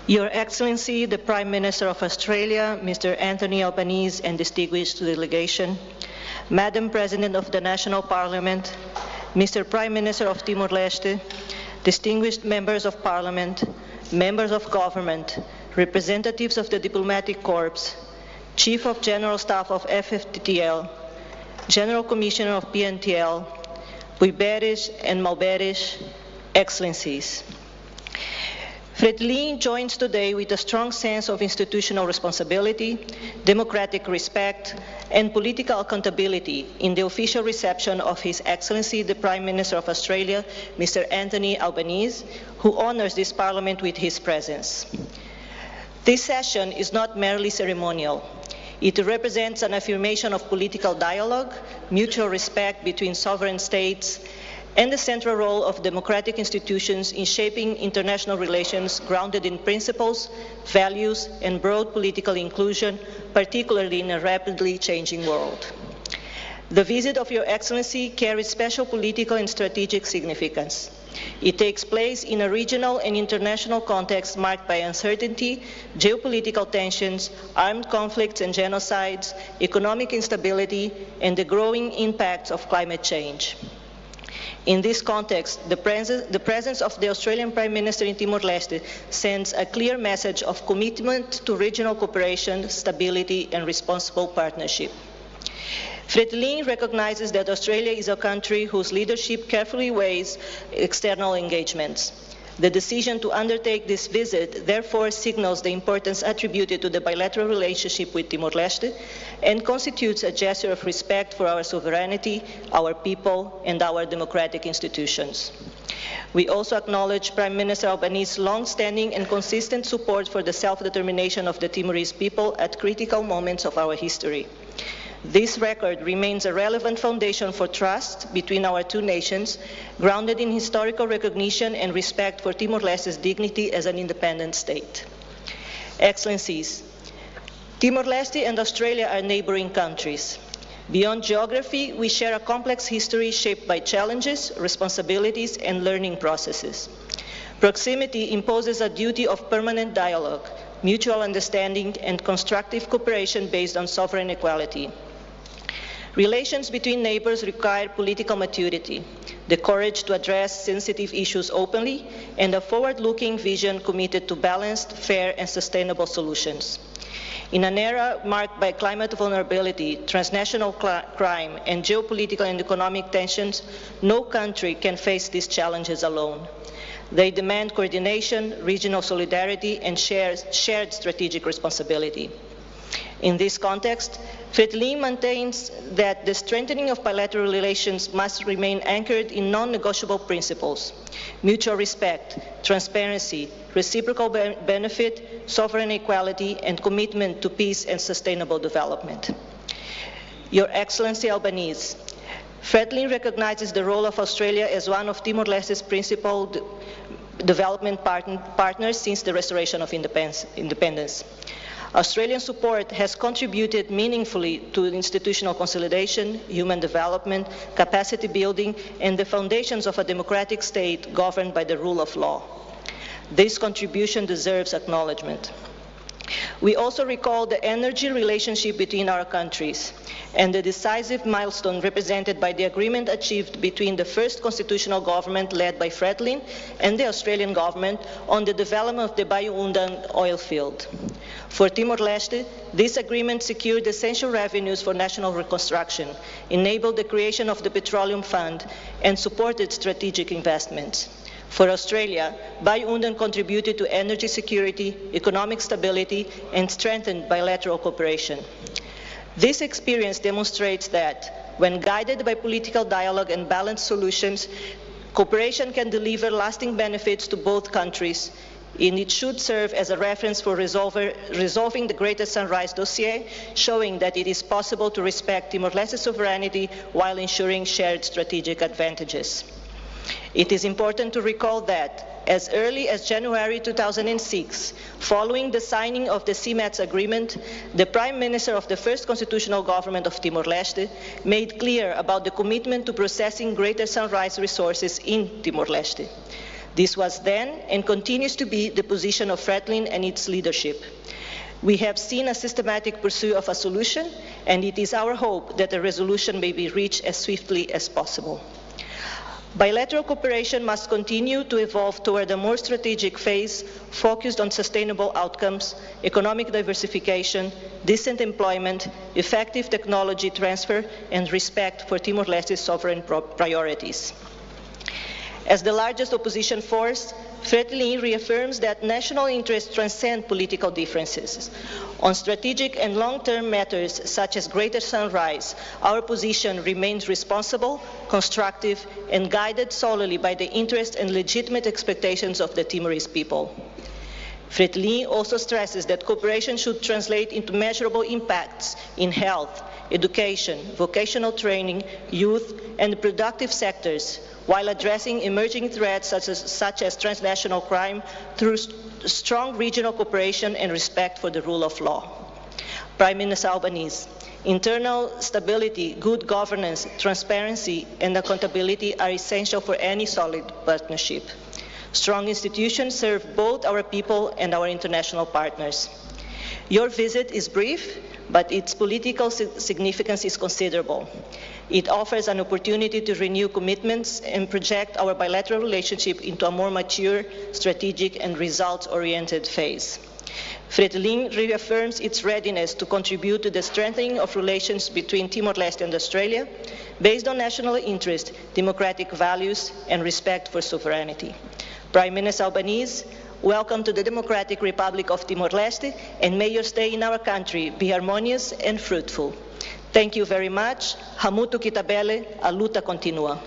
Your Excellency, the Prime Minister of Australia, Mr. Anthony Albanese, and distinguished delegation, Madam President of the National Parliament, Mr. Prime Minister of Timor-Leste, distinguished members of Parliament, members of government, representatives of the Diplomatic Corps, Chief of General Staff of FFTTL, General Commissioner of PNTL, Buiberes and Malberes, Excellencies. FRETILIN joins today with a strong sense of institutional responsibility, democratic respect, and political accountability in the official reception of His Excellency the Prime Minister of Australia, Mr. Anthony Albanese, who honors this Parliament with his presence. This session is not merely ceremonial. It represents an affirmation of political dialogue, mutual respect between sovereign states, and the central role of democratic institutions in shaping international relations grounded in principles, values, and broad political inclusion, particularly in a rapidly changing world. The visit of Your Excellency carries special political and strategic significance. It takes place in a regional and international context marked by uncertainty, geopolitical tensions, armed conflicts and genocides, economic instability, and the growing impacts of climate change. In this context, the presence of the Australian Prime Minister in Timor-Leste sends a clear message of commitment to regional cooperation, stability, and responsible partnership. FRETILIN recognizes that Australia is a country whose leadership carefully weighs external engagements. The decision to undertake this visit therefore signals the importance attributed to the bilateral relationship with Timor-Leste and constitutes a gesture of respect for our sovereignty, our people, and our democratic institutions. We also acknowledge Prime Minister Albanese's long-standing and consistent support for the self-determination of the Timorese people at critical moments of our history. This record remains a relevant foundation for trust between our two nations, grounded in historical recognition and respect for Timor-Leste's dignity as an independent state. Excellencies, Timor-Leste and Australia are neighboring countries. Beyond geography, we share a complex history shaped by challenges, responsibilities, and learning processes. Proximity imposes a duty of permanent dialogue, mutual understanding, and constructive cooperation based on sovereign equality. Relations between neighbors require political maturity, the courage to address sensitive issues openly, and a forward-looking vision committed to balanced, fair, and sustainable solutions. In an era marked by climate vulnerability, transnational crime, and geopolitical and economic tensions, no country can face these challenges alone. They demand coordination, regional solidarity, and shared strategic responsibility. In this context, FRETILIN maintains that the strengthening of bilateral relations must remain anchored in non-negotiable principles: mutual respect, transparency, reciprocal benefit, sovereign equality, and commitment to peace and sustainable development. Your Excellency Albanese, FRETILIN recognizes the role of Australia as one of Timor-Leste's principal development partners since the restoration of independence. Australian support has contributed meaningfully to institutional consolidation, human development, capacity building, and the foundations of a democratic state governed by the rule of law. This contribution deserves acknowledgement. We also recall the energy relationship between our countries and the decisive milestone represented by the agreement achieved between the first constitutional government led by FRETILIN and the Australian government on the development of the Bayu-Undan oil field. For Timor-Leste, this agreement secured essential revenues for national reconstruction, enabled the creation of the Petroleum Fund, and supported strategic investments. For Australia, Bayu-Undan contributed to energy security, economic stability, and strengthened bilateral cooperation. This experience demonstrates that, when guided by political dialogue and balanced solutions, cooperation can deliver lasting benefits to both countries, and it should serve as a reference for resolving the Greater Sunrise dossier, showing that it is possible to respect Timor-Leste's sovereignty while ensuring shared strategic advantages. It is important to recall that, as early as January 2006, following the signing of the CMATS agreement, the Prime Minister of the first constitutional government of Timor-Leste made clear about the commitment to processing Greater Sunrise resources in Timor-Leste. This was then and continues to be the position of FRETILIN and its leadership. We have seen a systematic pursuit of a solution, and it is our hope that a resolution may be reached as swiftly as possible. Bilateral cooperation must continue to evolve toward a more strategic phase focused on sustainable outcomes, economic diversification, decent employment, effective technology transfer, and respect for Timor-Leste's sovereign priorities. As the largest opposition force, FRETILIN reaffirms that national interests transcend political differences. On strategic and long-term matters such as Greater Sunrise, our position remains responsible, constructive, and guided solely by the interests and legitimate expectations of the Timorese people. FRETILIN also stresses that cooperation should translate into measurable impacts in health, education, vocational training, youth, and productive sectors, while addressing emerging threats such as transnational crime through strong regional cooperation and respect for the rule of law. Prime Minister Albanese, internal stability, good governance, transparency, and accountability are essential for any solid partnership. Strong institutions serve both our people and our international partners. Your visit is brief, but its political significance is considerable. It offers an opportunity to renew commitments and project our bilateral relationship into a more mature, strategic, and results-oriented phase. FRETILIN reaffirms its readiness to contribute to the strengthening of relations between Timor-Leste and Australia, based on national interest, democratic values, and respect for sovereignty. Prime Minister Albanese, welcome to the Democratic Republic of Timor-Leste, and may your stay in our country be harmonious and fruitful. Thank you very much. Hamutu kitabele, a luta continua.